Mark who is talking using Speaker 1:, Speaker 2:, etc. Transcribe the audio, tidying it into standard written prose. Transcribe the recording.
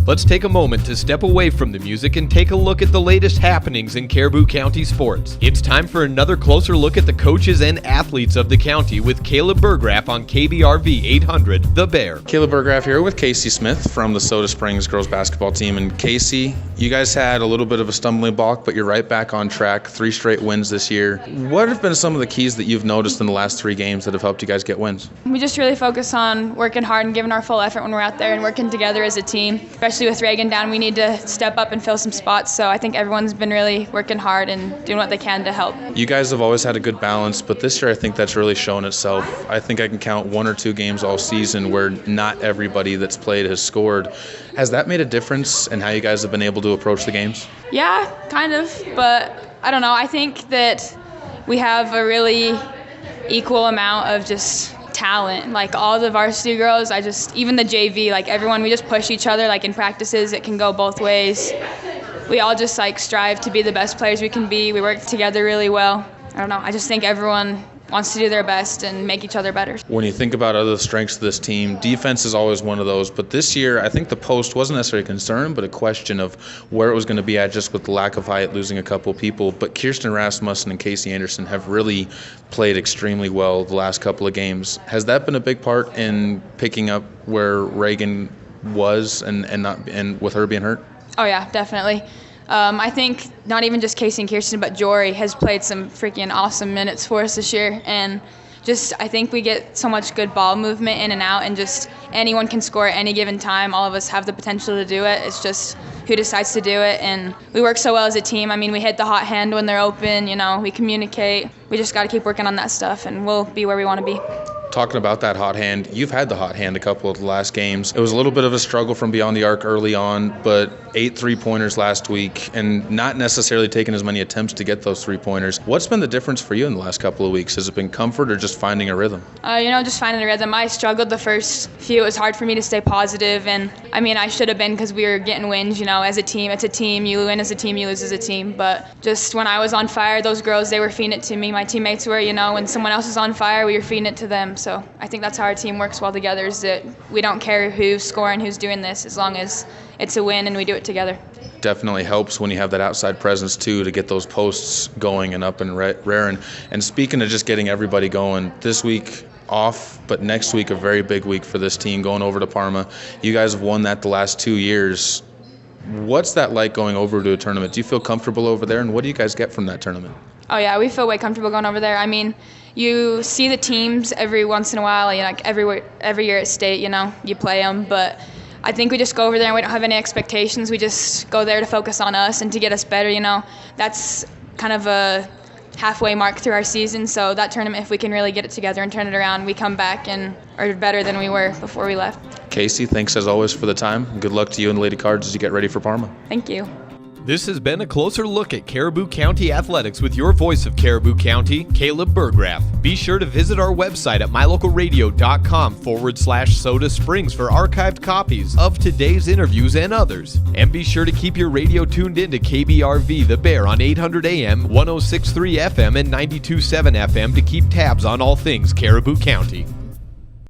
Speaker 1: Let's take a moment to step away from the music and take a look at the latest happenings in Caribou County sports. It's time for another closer look at the coaches and athletes of the county with Caleb Burgraff on KBRV 800, The Bear.
Speaker 2: Caleb Burgraff here with Kaycee Smith from the Soda Springs girls basketball team. And Kaycee, you guys had a little bit of a stumbling block, but you're right back on track. 3 straight wins this year. What have been some of the keys that you've noticed in the last 3 games that have helped you guys get wins?
Speaker 3: We just really focus on working hard and giving our full effort when we're out there and working together as a team. Especially with Reagan down, we need to step up and fill some spots. So I think everyone's been really working hard and doing what they can to help.
Speaker 2: You guys have always had a good balance, but this year I think that's really shown itself. I think I can count 1 or 2 games all season where not everybody that's played has scored. Has that made a difference in how you guys have been able to approach the games?
Speaker 3: Yeah, kind of, but I don't know. I think that we have a really equal amount of just talent. Like all the varsity girls, even the JV, like everyone, we just push each other. Like in practices, it can go both ways. We all just like strive to be the best players we can be. We work together really well. I don't know. I just think everyone wants to do their best and make each other better.
Speaker 2: When you think about other strengths of this team, defense is always one of those. But this year, I think the post wasn't necessarily a concern, but a question of where it was going to be at just with the lack of height, losing a couple people. But Kirsten Rasmussen and Casey Anderson have really played extremely well the last couple of games. Has that been a big part in picking up where Reagan was and with her being hurt?
Speaker 3: Oh yeah, definitely. I think not even just Casey and Kirsten, but Jory has played some freaking awesome minutes for us this year. And just I think we get so much good ball movement in and out, and just anyone can score at any given time. All of us have the potential to do it. It's just who decides to do it. And we work so well as a team. I mean, we hit the hot hand when they're open. We communicate. We just got to keep working on that stuff, and we'll be where we want to be.
Speaker 2: Talking about that hot hand, you've had the hot hand a couple of the last games. It was a little bit of a struggle from beyond the arc early on, but 8 3-pointers last week and not necessarily taking as many attempts to get those 3-pointers. What's been the difference for you in the last couple of weeks? Has it been comfort or just finding a rhythm?
Speaker 3: Just finding a rhythm. I struggled the first few. It was hard for me to stay positive, and I mean, I should have been because we were getting wins, as a team. It's a team. You win as a team, you lose as a team. But just when I was on fire, those girls, they were feeding it to me. My teammates were, when someone else was on fire, we were feeding it to them. So I think that's how our team works well together, is that we don't care who's scoring, who's doing this, as long as it's a win and we do it together.
Speaker 2: Definitely helps when you have that outside presence too, to get those posts going and up and raring. And speaking of just getting everybody going, this week off, but next week a very big week for this team, going over to Parma. You guys have won that the last 2 years. What's that like going over to a tournament? Do you feel comfortable over there, and what do you guys get from that tournament?
Speaker 3: Oh yeah, we feel way comfortable going over there. I mean, you see the teams every once in a while, like every year at state, you play them, but I think we just go over there and we don't have any expectations. We just go there to focus on us and to get us better, That's kind of a halfway mark through our season, so that tournament, if we can really get it together and turn it around, we come back and are better than we were before we left.
Speaker 2: Kaycee, thanks as always for the time. Good luck to you and Lady Cards as you get ready for Parma.
Speaker 3: Thank you.
Speaker 1: This has been a closer look at Caribou County athletics with your voice of Caribou County, Caleb Burgraff. Be sure to visit our website at mylocalradio.com/Soda Springs for archived copies of today's interviews and others. And be sure to keep your radio tuned into KBRV The Bear on 800 AM, 106.3 FM, and 92.7 FM to keep tabs on all things Caribou County.